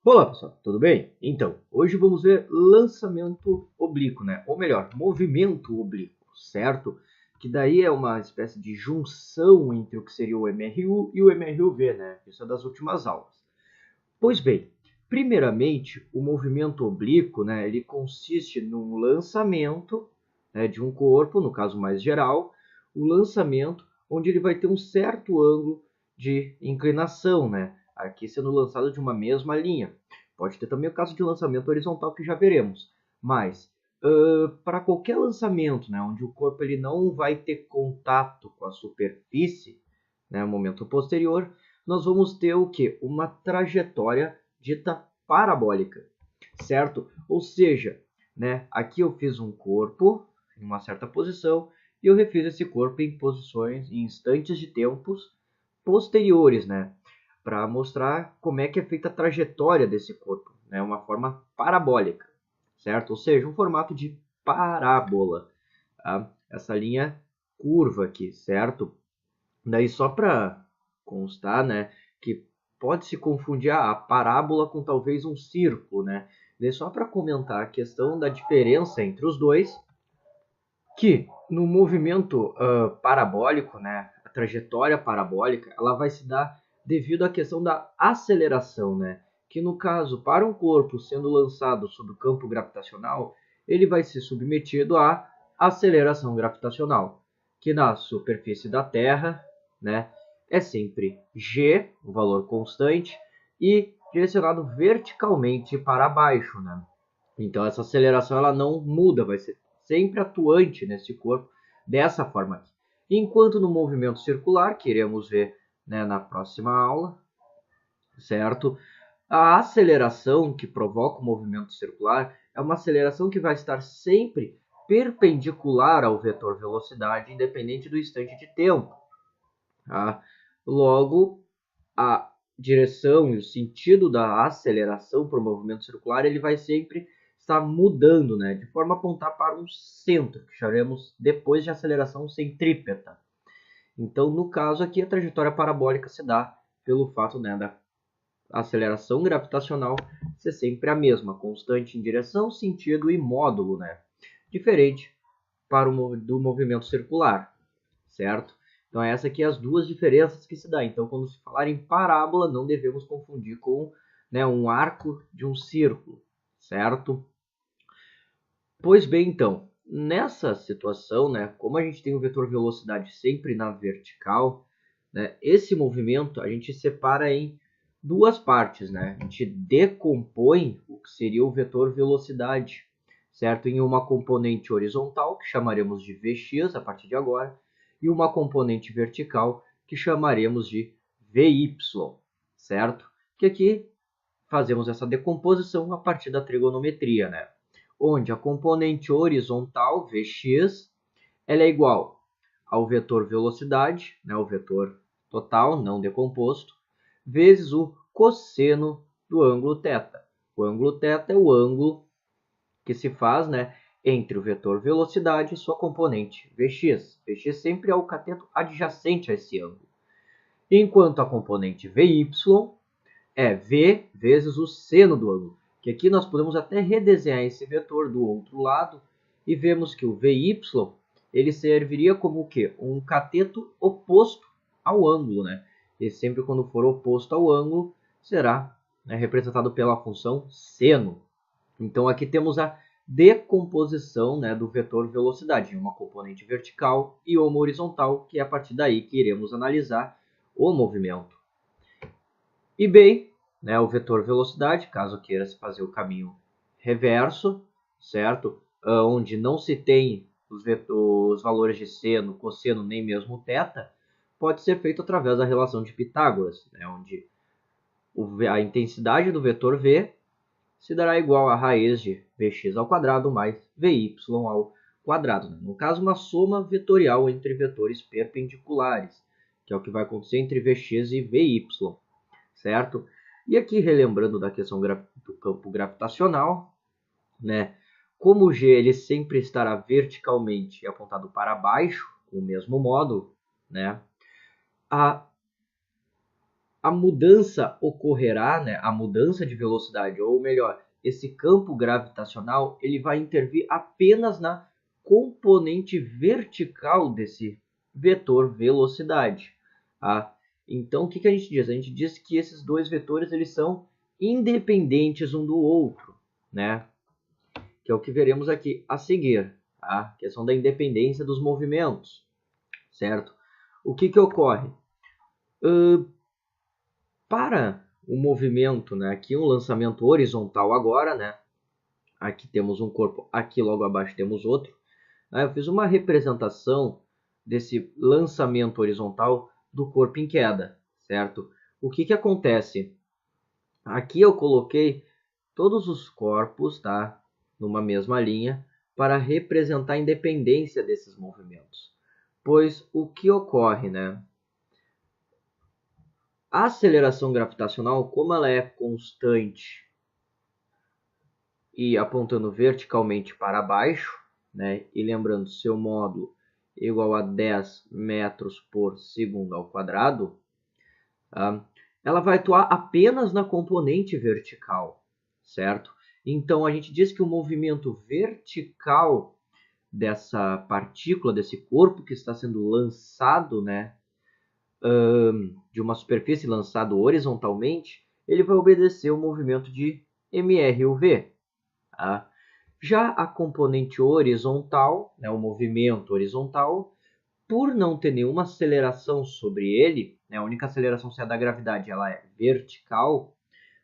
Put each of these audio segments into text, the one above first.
Olá pessoal, tudo bem? Então, hoje vamos ver lançamento oblíquo, né? Ou melhor, movimento oblíquo, certo? Que daí é uma espécie de junção entre o que seria o MRU e o MRUV, né? Isso é das últimas aulas. Pois bem, primeiramente, o movimento oblíquo, né? Ele consiste no lançamento, né, de um corpo, no caso mais geral, o lançamento onde ele vai ter um certo ângulo de inclinação, né? Aqui sendo lançado de uma mesma linha. Pode ter também o caso de lançamento horizontal que já veremos, mas para qualquer lançamento, né, onde o corpo ele não vai ter contato com a superfície, né, no momento posterior, nós vamos ter o que? Uma trajetória dita parabólica, certo? Ou seja, né, aqui eu fiz um corpo em uma certa posição e eu refiz esse corpo em posições, em instantes de tempos posteriores, né? Para mostrar como é que é feita a trajetória desse corpo, né? Uma forma parabólica, certo? Ou seja, um formato de parábola, tá? Essa linha curva aqui, certo? Daí só para constar, né, que pode se confundir a parábola com talvez um círculo, né? Daí só para comentar a questão da diferença entre os dois, que no movimento parabólico, né, a trajetória parabólica, ela vai se dar devido à questão da aceleração, né? Que no caso, para um corpo sendo lançado sob o campo gravitacional, ele vai ser submetido à aceleração gravitacional, que na superfície da Terra, né, é sempre g, o valor constante, e direcionado verticalmente para baixo, né? Então essa aceleração ela não muda, vai ser sempre atuante nesse corpo dessa forma aqui. Enquanto no movimento circular, que iremos ver, né, na próxima aula, certo? A aceleração que provoca o movimento circular é uma aceleração que vai estar sempre perpendicular ao vetor velocidade, independente do instante de tempo. Tá? Logo, a direção e o sentido da aceleração para o movimento circular ele vai sempre estar mudando, né, de forma a apontar para um centro, que chamaremos depois de aceleração centrípeta. Então, no caso aqui, a trajetória parabólica se dá pelo fato, né, da aceleração gravitacional ser sempre a mesma, constante em direção, sentido e módulo, né? Diferente para do movimento circular, certo? Então, essa aqui é as duas diferenças que se dá. Então, quando se falar em parábola, não devemos confundir com, né, um arco de um círculo, certo? Pois bem, então, nessa situação, né, como a gente tem o vetor velocidade sempre na vertical, né, esse movimento a gente separa em duas partes, né? A gente decompõe o que seria o vetor velocidade, certo? Em uma componente horizontal, que chamaremos de Vx a partir de agora, e uma componente vertical, que chamaremos de Vy, certo? Que aqui fazemos essa decomposição a partir da trigonometria, né? Onde a componente horizontal, Vx, ela é igual ao vetor velocidade, né, o vetor total, não decomposto, vezes o cosseno do ângulo θ. O ângulo θ é o ângulo que se faz, né, entre o vetor velocidade e sua componente Vx. Vx sempre é o cateto adjacente a esse ângulo. Enquanto a componente Vy é V vezes o seno do ângulo, que aqui nós podemos até redesenhar esse vetor do outro lado e vemos que o Vy ele serviria como o quê? Um cateto oposto ao ângulo, né? E sempre quando for oposto ao ângulo será, né, representado pela função seno. Então aqui temos a decomposição, né, do vetor velocidade em uma componente vertical e uma horizontal, que é a partir daí que iremos analisar o movimento. E bem, né, o vetor velocidade, caso queira se fazer o caminho reverso, certo? Onde não se tem os valores de seno, cosseno, nem mesmo θ, pode ser feito através da relação de Pitágoras, né, onde a intensidade do vetor v se dará igual a raiz de Vx ao quadrado mais Vy ao quadrado. Né? No caso, uma soma vetorial entre vetores perpendiculares, que é o que vai acontecer entre Vx e Vy, certo? E aqui, relembrando da questão do campo gravitacional, né? Como o G ele sempre estará verticalmente apontado para baixo, com o mesmo módulo, né? A a mudança ocorrerá, né, a mudança de velocidade, ou melhor, esse campo gravitacional, ele vai intervir apenas na componente vertical desse vetor velocidade. Tá? Então, o que a gente diz? A gente diz que esses dois vetores eles são independentes um do outro, né? Que é o que veremos aqui a seguir. Tá? A questão da independência dos movimentos, certo? O que ocorre? Para o movimento, né? Aqui um lançamento horizontal agora, né? Aqui temos um corpo, aqui logo abaixo temos outro. Eu fiz uma representação desse lançamento horizontal do corpo em queda, certo? O que acontece? Aqui eu coloquei todos os corpos, tá? Numa mesma linha, para representar a independência desses movimentos. Pois o que ocorre, né? A aceleração gravitacional, como ela é constante e apontando verticalmente para baixo, né? E lembrando, seu módulo é igual a 10 metros por segundo ao quadrado, tá? Ela vai atuar apenas na componente vertical, certo? Então, a gente diz que o movimento vertical dessa partícula, desse corpo que está sendo lançado, né, de uma superfície lançado horizontalmente, ele vai obedecer o movimento de mRUV. Tá? Já a componente horizontal, né, o movimento horizontal, por não ter nenhuma aceleração sobre ele, né, a única aceleração se é da gravidade, ela é vertical,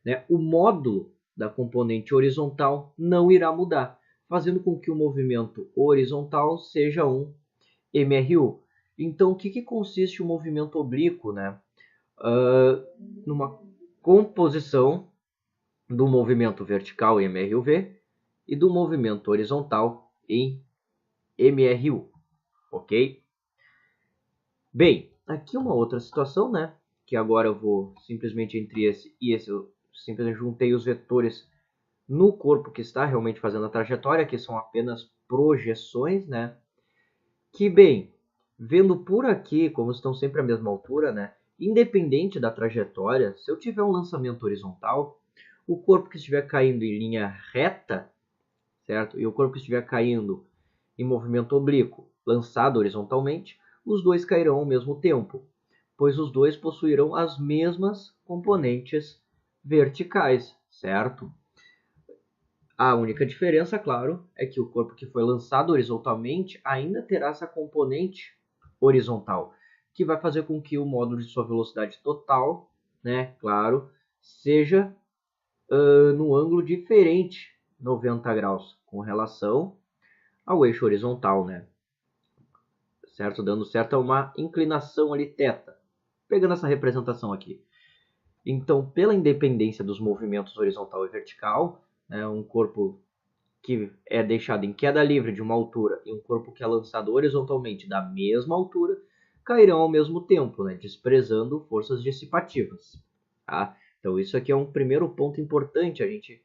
né, o módulo da componente horizontal não irá mudar, fazendo com que o movimento horizontal seja um MRU. Então, o que consiste o movimento oblíquo? Né? Numa composição do movimento vertical em MRUV e do movimento horizontal em MRU, ok? Bem, aqui uma outra situação, né? Que agora eu vou simplesmente entre esse e esse, eu simplesmente juntei os vetores no corpo que está realmente fazendo a trajetória, que são apenas projeções, né? Que, bem, vendo por aqui, como estão sempre à mesma altura, né? Independente da trajetória, se eu tiver um lançamento horizontal, o corpo que estiver caindo em linha reta, certo? E o corpo que estiver caindo em movimento oblíquo, lançado horizontalmente, os dois cairão ao mesmo tempo, pois os dois possuirão as mesmas componentes verticais, certo? A única diferença, claro, é que o corpo que foi lançado horizontalmente ainda terá essa componente horizontal, que vai fazer com que o módulo de sua velocidade total, né, claro, seja num ângulo diferente, 90 graus, com relação ao eixo horizontal, né? Certo? Dando certo a uma inclinação ali θ. Pegando essa representação aqui. Então, pela independência dos movimentos horizontal e vertical, né, um corpo que é deixado em queda livre de uma altura e um corpo que é lançado horizontalmente da mesma altura, cairão ao mesmo tempo, né, desprezando forças dissipativas. Tá? Então, isso aqui é um primeiro ponto importante a gente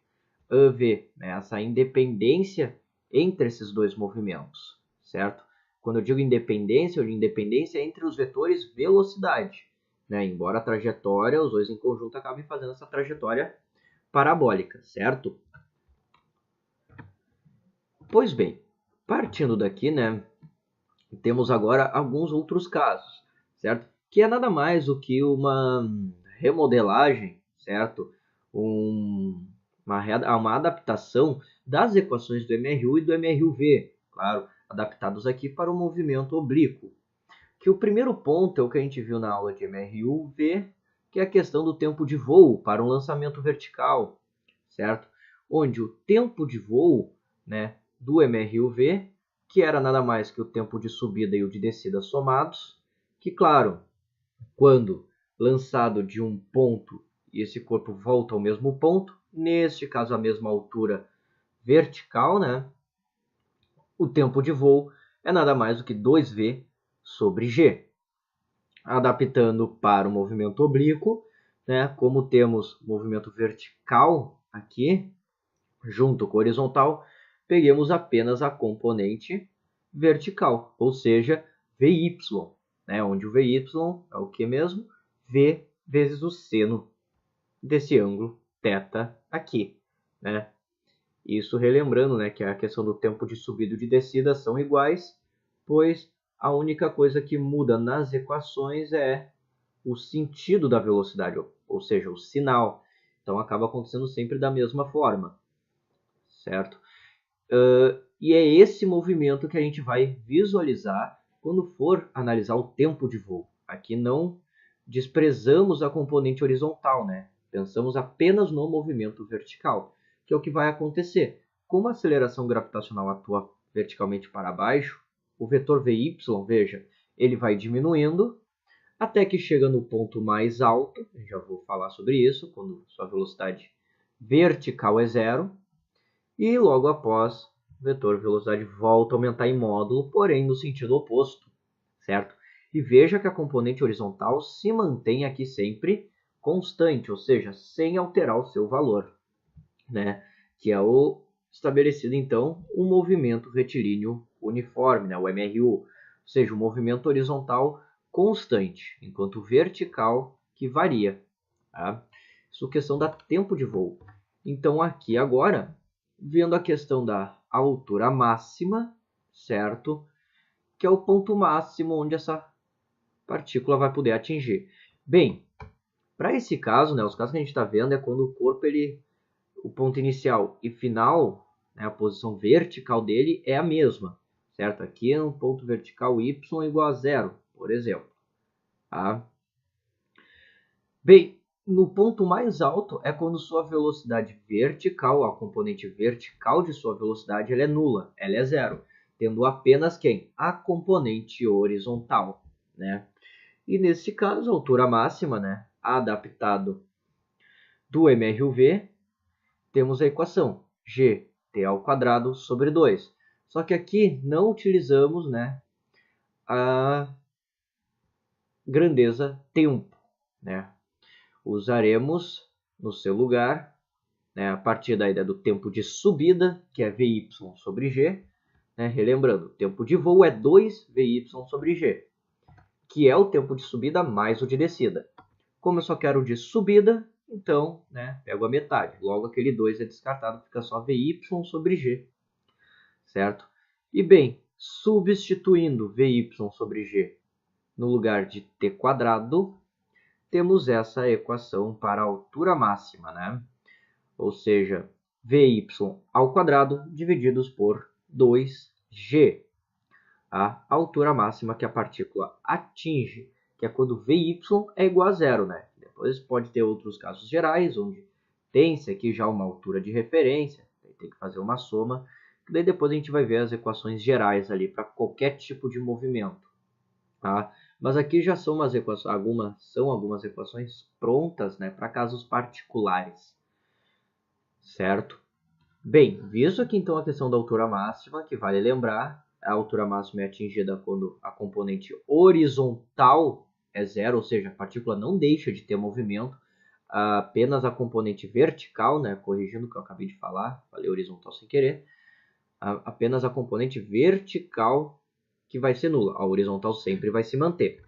ver, né, essa independência entre esses dois movimentos, certo? Quando eu digo independência entre os vetores velocidade, né? Embora a trajetória, os dois em conjunto acabem fazendo essa trajetória parabólica, certo? Pois bem, partindo daqui, né, temos agora alguns outros casos, certo? Que é nada mais do que uma remodelagem, certo? Uma adaptação das equações do MRU e do MRUV, claro, adaptados aqui para o movimento oblíquo. Que o primeiro ponto é o que a gente viu na aula de MRUV, que é a questão do tempo de voo para um lançamento vertical, certo? Onde o tempo de voo, né, do MRUV, que era nada mais que o tempo de subida e o de descida somados, que, claro, quando lançado de um ponto e esse corpo volta ao mesmo ponto, neste caso a mesma altura vertical, né, o tempo de voo é nada mais do que 2v sobre g. Adaptando para o movimento oblíquo, né, como temos movimento vertical aqui, junto com o horizontal, peguemos apenas a componente vertical, ou seja, VY, né, onde o VY é o que mesmo? V vezes o seno desse ângulo θ aqui, né? Isso relembrando, né, que a questão do tempo de subida e de descida são iguais, pois a única coisa que muda nas equações é o sentido da velocidade, ou seja, o sinal. Então acaba acontecendo sempre da mesma forma, certo? E é esse movimento que a gente vai visualizar quando for analisar o tempo de voo. Aqui não desprezamos a componente horizontal, né? Pensamos apenas no movimento vertical, que é o que vai acontecer. Como a aceleração gravitacional atua verticalmente para baixo, o vetor Vy, veja, ele vai diminuindo até que chega no ponto mais alto, eu já vou falar sobre isso, quando sua velocidade vertical é zero, e logo após, o vetor velocidade volta a aumentar em módulo, porém no sentido oposto, certo? E veja que a componente horizontal se mantém aqui sempre constante, ou seja, sem alterar o seu valor, né? Que é o estabelecido, então, um movimento retilíneo uniforme, né? O MRU, ou seja, um movimento horizontal constante, enquanto vertical que varia. Tá? Isso é questão da tempo de voo. Então, aqui agora, vendo a questão da altura máxima, certo? Que é o ponto máximo onde essa partícula vai poder atingir. Bem, para esse caso, né, os casos que a gente está vendo é quando o corpo, o ponto inicial e final, né, a posição vertical dele é a mesma, certo? Aqui é um ponto vertical y igual a zero, por exemplo. Tá? Bem, no ponto mais alto é quando sua velocidade vertical, a componente vertical de sua velocidade, ela é nula, ela é zero, tendo apenas quem? A componente horizontal, né? E nesse caso, a altura máxima, né, adaptado do MRUV, temos a equação gt ao quadrado sobre 2. Só que aqui não utilizamos, né, a grandeza tempo, né? Usaremos no seu lugar, né, a partir da ideia do tempo de subida, que é Vy sobre g, né? Relembrando, o tempo de voo é 2Vy sobre g, que é o tempo de subida mais o de descida. Como eu só quero o de subida, então, né, pego a metade. Logo, aquele 2 é descartado, fica só Vy sobre g, certo? E bem, substituindo Vy sobre g no lugar de t quadrado, temos essa equação para a altura máxima, né? Ou seja, Vy ao quadrado divididos por 2g, a altura máxima que a partícula atinge, que é quando Vy é igual a zero, né? Depois pode ter outros casos gerais, onde tem-se aqui já uma altura de referência, tem que fazer uma soma, que daí depois a gente vai ver as equações gerais ali para qualquer tipo de movimento. Tá? Mas aqui já são algumas equações prontas, né, para casos particulares, certo? Bem, visto aqui então a questão da altura máxima, que vale lembrar, a altura máxima é atingida quando a componente horizontal é zero, ou seja, a partícula não deixa de ter movimento, apenas a componente vertical, né, corrigindo o que eu acabei de falar, falei horizontal sem querer, apenas a componente vertical que vai ser nula, a horizontal sempre vai se manter.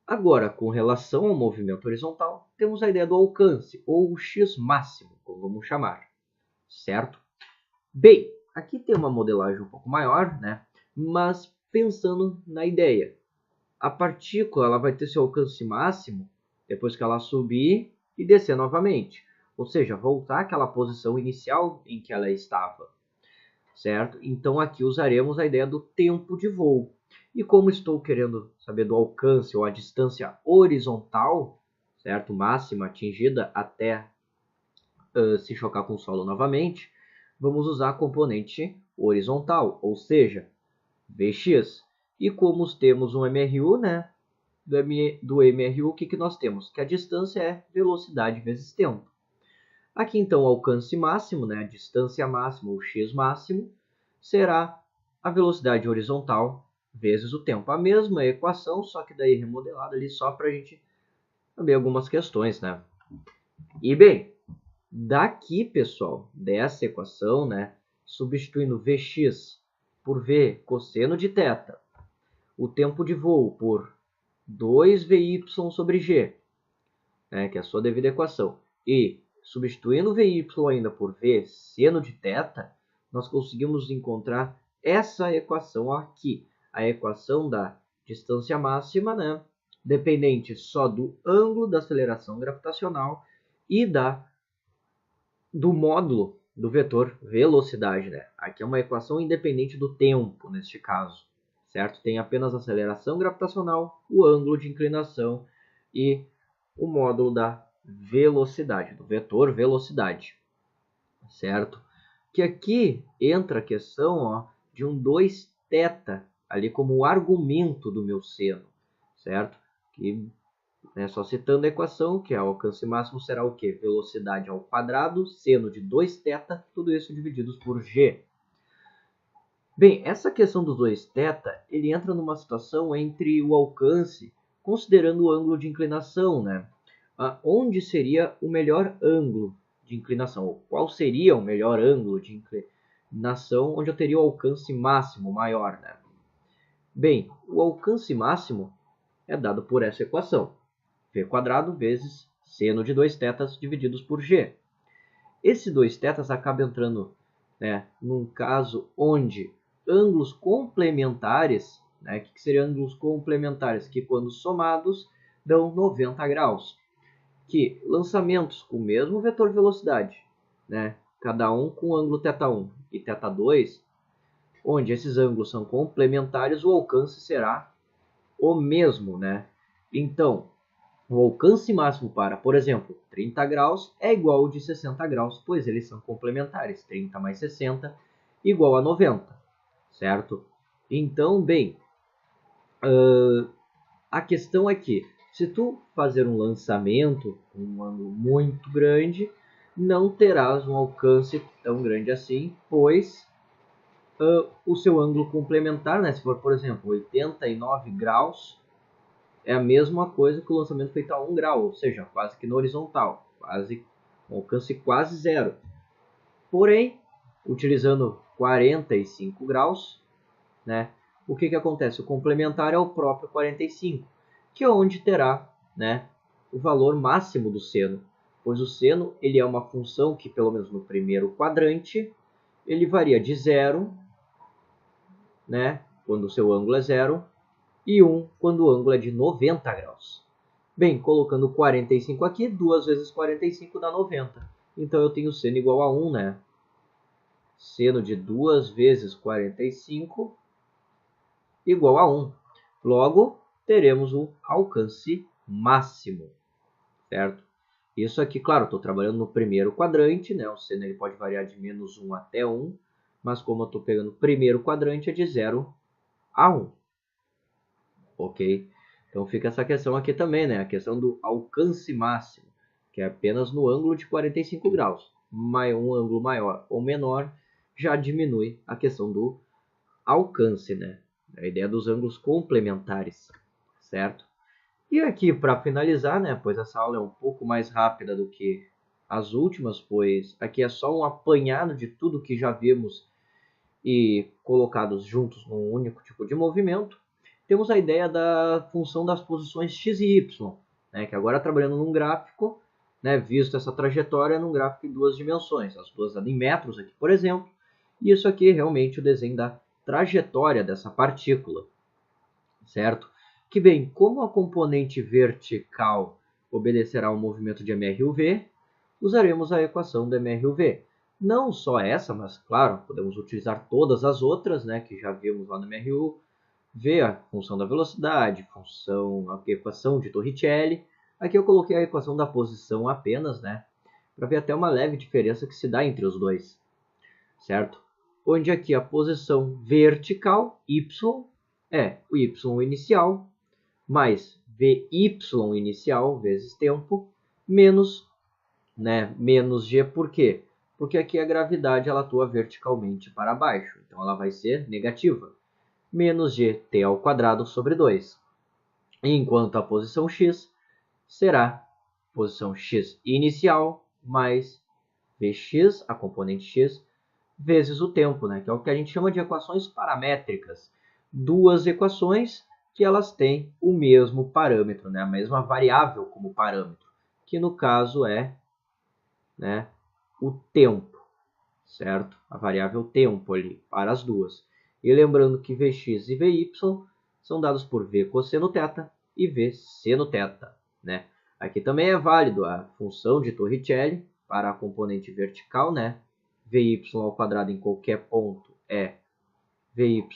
Agora, com relação ao movimento horizontal, temos a ideia do alcance, ou x máximo, como vamos chamar, certo? Bem, aqui tem uma modelagem um pouco maior, né? Mas pensando na ideia, a partícula ela vai ter seu alcance máximo depois que ela subir e descer novamente, ou seja, voltar àquela posição inicial em que ela estava, certo? Então aqui usaremos a ideia do tempo de voo. E como estou querendo saber do alcance ou a distância horizontal, certo? Máxima atingida até se chocar com o solo novamente, vamos usar a componente horizontal, ou seja, Vx. E como temos um MRU, né? Do MRU, o que nós temos? Que a distância é velocidade vezes tempo. Aqui então o alcance máximo, né? A distância máxima, ou x máximo, será a velocidade horizontal vezes o tempo. A mesma equação, só que daí remodelada ali só para a gente saber algumas questões, né? E bem, daqui, pessoal, dessa equação, né, substituindo Vx por V cosseno de θ, o tempo de voo por 2vy sobre g, né, que é a sua devida equação, e substituindo vy ainda por v seno de θ, nós conseguimos encontrar essa equação aqui, a equação da distância máxima, né, dependente só do ângulo da aceleração gravitacional e do módulo do vetor velocidade, né? Aqui é uma equação independente do tempo, neste caso, certo? Tem apenas a aceleração gravitacional, o ângulo de inclinação e o módulo da velocidade, do vetor velocidade, certo? Que aqui entra a questão, ó, de um 2θ, ali como argumento do meu seno, certo? Que, né, só citando a equação, que o alcance máximo será o quê? Velocidade ao quadrado, seno de 2θ, tudo isso divididos por g. Bem, essa questão dos 2θ, ele entra numa situação entre o alcance, considerando o ângulo de inclinação, né? Onde seria o melhor ângulo de inclinação? Ou qual seria o melhor ângulo de inclinação onde eu teria o alcance máximo maior, né? Bem, o alcance máximo é dado por essa equação, v² vezes seno de 2θ divididos por g. Esse 2θ acaba entrando, né, num caso onde ângulos complementares, né, que seriam ângulos complementares? Que quando somados dão 90 graus. Que lançamentos com o mesmo vetor velocidade, né, cada um com ângulo θ1 e θ2, onde esses ângulos são complementares, o alcance será o mesmo, né? Então, o alcance máximo para, por exemplo, 30 graus é igual ao de 60 graus, pois eles são complementares. 30 mais 60 igual a 90, certo? Então, bem, a questão é que, se tu fazer um lançamento com um ângulo muito grande, não terás um alcance tão grande assim, pois o seu ângulo complementar, né, se for, por exemplo, 89 graus, é a mesma coisa que o lançamento feito a 1 grau, ou seja, quase que na horizontal, um alcance quase zero. Porém, utilizando 45 graus, né, o que acontece? O complementar é o próprio 45, que é onde terá, né, o valor máximo do seno, pois o seno ele é uma função que, pelo menos no primeiro quadrante, ele varia de 0, né, quando o seu ângulo é 0, e 1 quando o ângulo é de 90 graus. Bem, colocando 45 aqui, 2 vezes 45 dá 90. Então eu tenho seno igual a 1, né? Seno de 2 vezes 45 igual a 1. Logo, teremos o alcance máximo, certo? Isso aqui, claro, estou trabalhando no primeiro quadrante, né? O seno ele pode variar de menos 1 até 1, mas como eu estou pegando o primeiro quadrante, é de 0 a 1. Ok? Então fica essa questão aqui também, né? A questão do alcance máximo, que é apenas no ângulo de 45 graus. Um ângulo maior ou menor já diminui a questão do alcance, né? A ideia dos ângulos complementares, certo? E aqui, para finalizar, né? Pois essa aula é um pouco mais rápida do que as últimas, pois aqui é só um apanhado de tudo que já vimos e colocados juntos num único tipo de movimento. Temos a ideia da função das posições x e y, né, que agora trabalhando num gráfico, né, visto essa trajetória num gráfico em duas dimensões, as duas em metros aqui, por exemplo, e isso aqui é realmente o desenho da trajetória dessa partícula, certo? Que bem, como a componente vertical obedecerá ao movimento de mr/v, usaremos a equação do mr/v. Não só essa, mas claro, podemos utilizar todas as outras, né, que já vimos lá no mr/v, a função da velocidade, a equação de Torricelli. Aqui eu coloquei a equação da posição apenas, né, para ver até uma leve diferença que se dá entre os dois, certo? Onde aqui a posição vertical, y, é o y inicial, mais vy inicial vezes tempo, menos g, por quê? Porque aqui a gravidade ela atua verticalmente para baixo, então ela vai ser negativa. Menos gt ao quadrado sobre 2. Enquanto a posição x será posição x inicial mais vx, a componente x, vezes o tempo, né? Que é o que a gente chama de equações paramétricas. Duas equações que elas têm o mesmo parâmetro, né? A mesma variável como parâmetro, que no caso é, né, o tempo, certo? A variável tempo ali para as duas. E lembrando que Vx e Vy são dados por V cosseno θ e V seno θ, né? Aqui também é válido a função de Torricelli para a componente vertical, né? Vy ao quadrado em qualquer ponto é Vy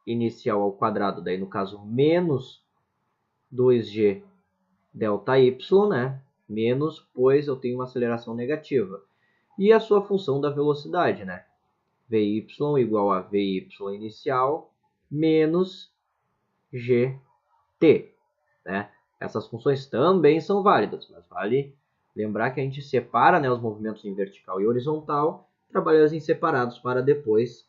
inicial ao quadrado, daí no caso menos 2g delta y, né? Menos, pois eu tenho uma aceleração negativa. E a sua função da velocidade, né? Vy igual a Vy inicial menos gt, né? Essas funções também são válidas, mas vale lembrar que a gente separa, né, os movimentos em vertical e horizontal, trabalhando em separados para depois,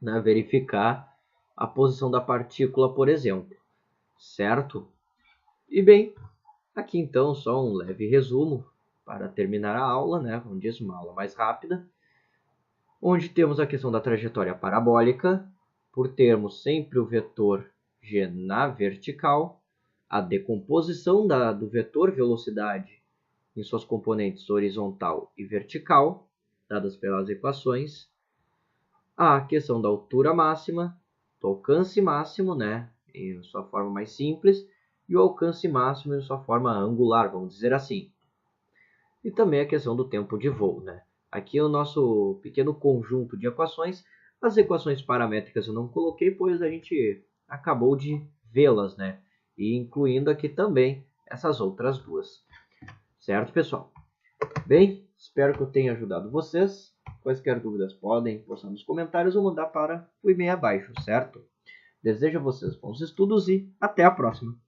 né, verificar a posição da partícula, por exemplo, certo? E bem, aqui então só um leve resumo para terminar a aula, né, como diz, uma aula mais rápida, onde temos a questão da trajetória parabólica, por termos sempre o vetor g na vertical, a decomposição do vetor velocidade em suas componentes horizontal e vertical, dadas pelas equações, a questão da altura máxima, do alcance máximo, né, em sua forma mais simples, e o alcance máximo em sua forma angular, vamos dizer assim. E também a questão do tempo de voo, né? Aqui é o nosso pequeno conjunto de equações. As equações paramétricas eu não coloquei, pois a gente acabou de vê-las, né? E incluindo aqui também essas outras duas. Certo, pessoal? Bem, espero que eu tenha ajudado vocês. Quaisquer dúvidas podem postar nos comentários ou mandar para o e-mail abaixo, certo? Desejo a vocês bons estudos e até a próxima!